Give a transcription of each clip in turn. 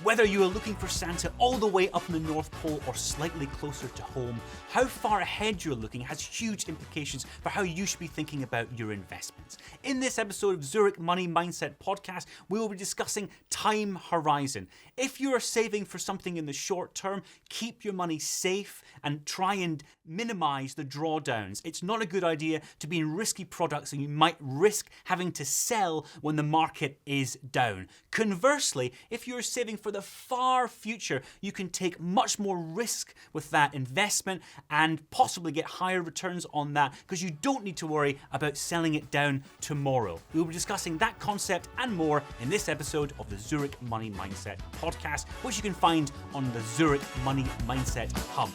Whether you are looking for Santa all the way up in the North Pole or slightly closer to home, how far ahead you're looking has huge implications for how you should be thinking about your investments. In this episode of Zurich Money Mindset Podcast, we will be discussing time horizon. If you are saving for something in the short term, keep your money safe and try and minimize the drawdowns. It's not a good idea to be in risky products and you might risk having to sell when the market is down. Conversely, if you're saving for the far future, you can take much more risk with that investment and possibly get higher returns on that because you don't need to worry about selling it down tomorrow. We'll be discussing that concept and more in this episode of the Zurich Money Mindset Podcast, which you can find on the Zurich Money Mindset Hub.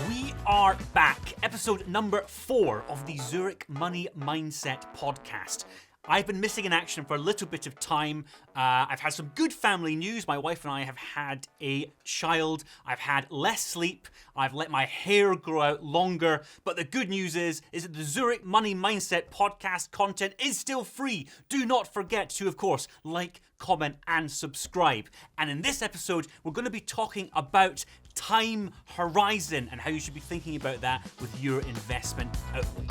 We are back, episode number 4 of the Zurich Money Mindset Podcast. I've been missing in action for a little bit of time. I've had some good family news. My wife and I have had a child. I've had less sleep. I've let my hair grow out longer. But the good news is that the Zurich Money Mindset Podcast content is still free. Do not forget to, of course, like, comment, and subscribe. And in this episode, we're going to be talking about time horizon and how you should be thinking about that with your investment outlook.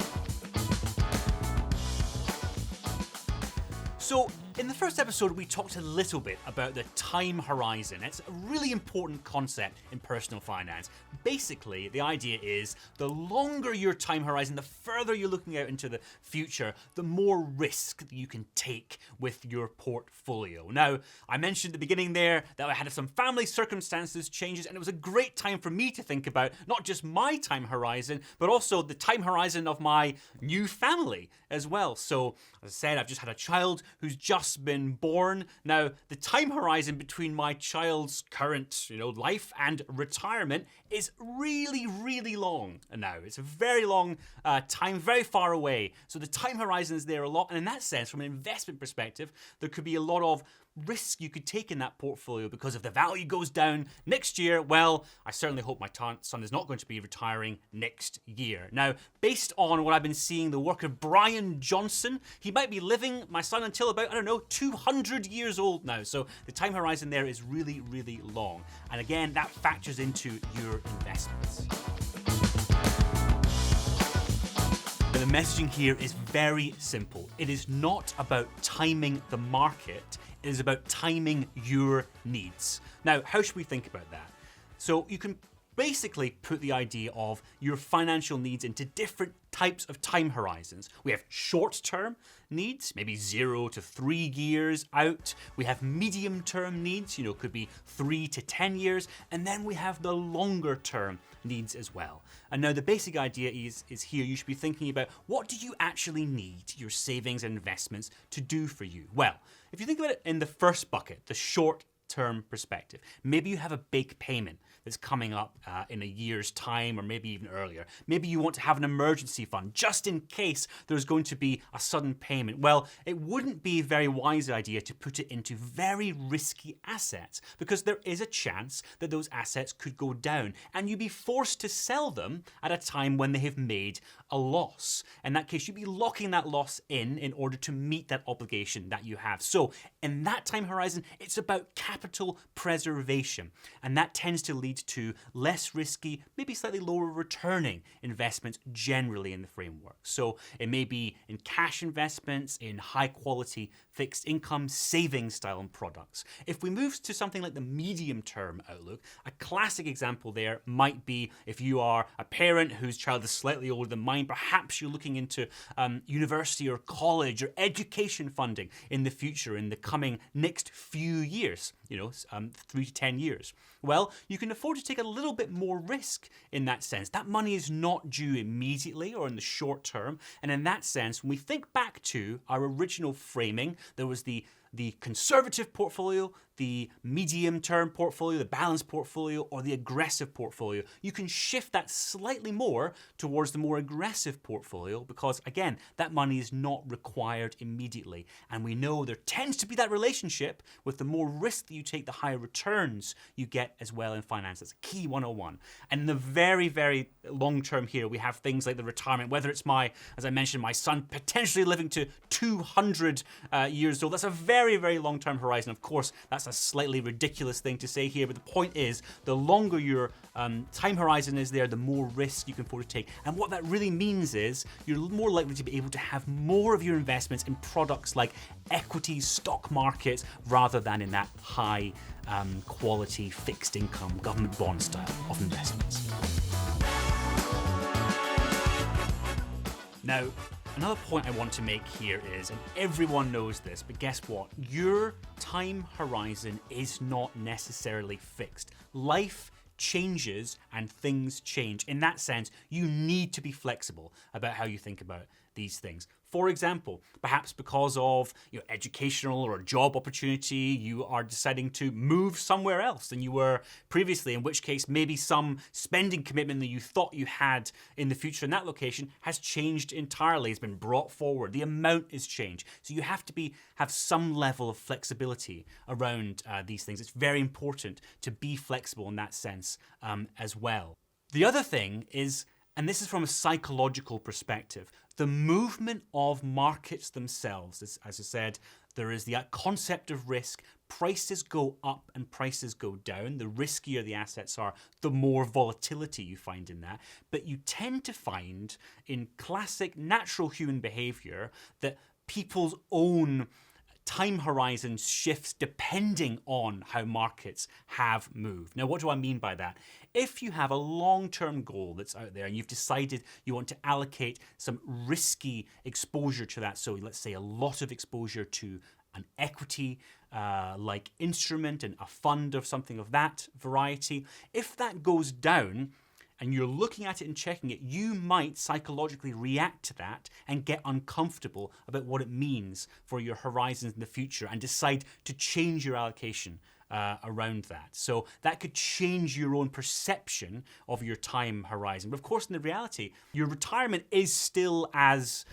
So, in the first episode, we talked a little bit about the time horizon. It's a really important concept in personal finance. Basically, the idea is the longer your time horizon, the further you're looking out into the future, the more risk that you can take with your portfolio. Now, I mentioned at the beginning there that I had some family circumstances changes, and it was a great time for me to think about not just my time horizon, but also the time horizon of my new family as well. So, as I said, I've just had a child who's just been born. Now, the time horizon between my child's current, life and retirement is really, really long now. It's a very long time, very far away. So the time horizon is there a lot. And in that sense, from an investment perspective, there could be a lot of risk you could take in that portfolio because if the value goes down next year, well, I certainly hope my son is not going to be retiring next year. Now, based on what I've been seeing, the work of Brian Johnson, he might be living, my son, until about, 200 years old now. So the time horizon there is really, really long. And again, that factors into your investments. Now, the messaging here is very simple. It is not about timing the market. It is about timing your needs. Now, how should we think about that? So you can basically put the idea of your financial needs into different types of time horizons. We have short-term needs, maybe 0 to 3 years out. We have medium-term needs, could be 3 to 10 years. And then we have the longer-term needs as well. And now the basic idea is here, you should be thinking about what do you actually need your savings and investments to do for you? Well, if you think about it in the first bucket, the short-term perspective, maybe you have a big payment that's coming up in a year's time or maybe even earlier. Maybe you want to have an emergency fund just in case there's going to be a sudden payment. Well, it wouldn't be a very wise idea to put it into very risky assets because there is a chance that those assets could go down and you'd be forced to sell them at a time when they have made a loss. In that case, you'd be locking that loss in order to meet that obligation that you have. So in that time horizon, it's about capital preservation, and that tends to lead to less risky, maybe slightly lower returning investments generally in the framework. So it may be in cash investments, in high quality fixed income savings style products. If we move to something like the medium term outlook, a classic example there might be if you are a parent whose child is slightly older than mine, perhaps you're looking into university or college or education funding in the future, in the coming next few years, 3 to 10 years. Well, you can afford to take a little bit more risk in that sense. That money is not due immediately or in the short term. And in that sense, when we think back to our original framing, there was the conservative portfolio, the medium-term portfolio, the balanced portfolio, or the aggressive portfolio. You can shift that slightly more towards the more aggressive portfolio because, again, that money is not required immediately. And we know there tends to be that relationship with the more risk that you take, the higher returns you get as well in finance. That's a key 101. And in the very, very long term here, we have things like the retirement, whether it's as I mentioned, my son potentially living to 200 years old. That's a very, very long-term horizon. Of course, that's a slightly ridiculous thing to say here, but the point is, the longer your time horizon is there, the more risk you can afford to take. And what that really means is you're more likely to be able to have more of your investments in products like equities, stock markets, rather than in that high quality fixed income government bond style of investments. Now, another point I want to make here is, and everyone knows this, but guess what? Your time horizon is not necessarily fixed. Life changes and things change. In that sense, you need to be flexible about how you think about these things. For example, perhaps because of your educational or job opportunity, you are deciding to move somewhere else than you were previously, in which case maybe some spending commitment that you thought you had in the future in that location has changed entirely. It's been brought forward. The amount is changed. So you have to have some level of flexibility around these things. It's very important to be flexible in that sense as well. The other thing is, and this is from a psychological perspective, the movement of markets themselves. As I said, there is the concept of risk. Prices go up and prices go down. The riskier the assets are, the more volatility you find in that. But you tend to find in classic natural human behavior that people's own time horizon shifts depending on how markets have moved. Now, what do I mean by that? If you have a long-term goal that's out there and you've decided you want to allocate some risky exposure to that, so let's say a lot of exposure to an equity like instrument and a fund of something of that variety, if that goes down, and you're looking at it and checking it, you might psychologically react to that and get uncomfortable about what it means for your horizons in the future and decide to change your allocation around that. So that could change your own perception of your time horizon. But of course, in the reality, your retirement is still as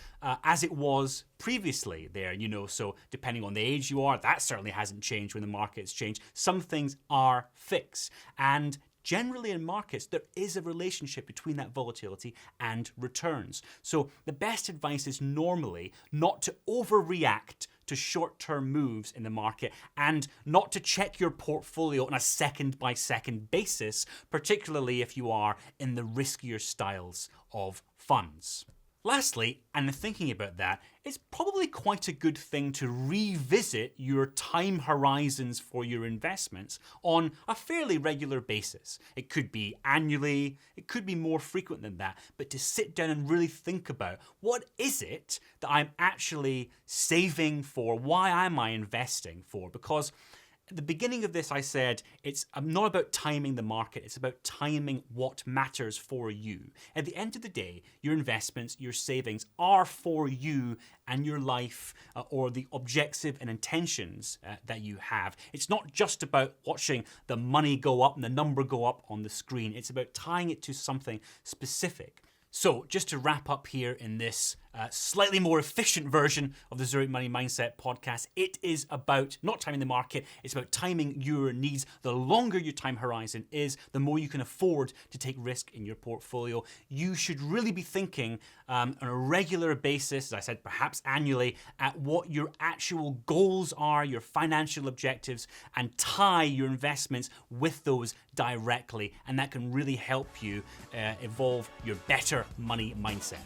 it was previously there, so depending on the age you are, that certainly hasn't changed when the markets change. Some things are fixed. And generally in markets, there is a relationship between that volatility and returns. So the best advice is normally not to overreact to short-term moves in the market and not to check your portfolio on a second-by-second basis, particularly if you are in the riskier styles of funds. Lastly, and thinking about that, it's probably quite a good thing to revisit your time horizons for your investments on a fairly regular basis. It could be annually, it could be more frequent than that, but to sit down and really think about what is it that I'm actually saving for? Why am I investing for? Because at the beginning of this, I said it's not about timing the market, it's about timing what matters for you. At the end of the day, your investments, your savings are for you and your life or the objective and intentions that you have. It's not just about watching the money go up and the number go up on the screen. It's about tying it to something specific. So just to wrap up here in this slightly more efficient version of the Zurich Money Mindset podcast, it is about not timing the market, it's about timing your needs. The longer your time horizon is, the more you can afford to take risk in your portfolio. You should really be thinking on a regular basis, as I said, perhaps annually, at what your actual goals are, your financial objectives, and tie your investments with those directly. And that can really help you evolve your better money mindset.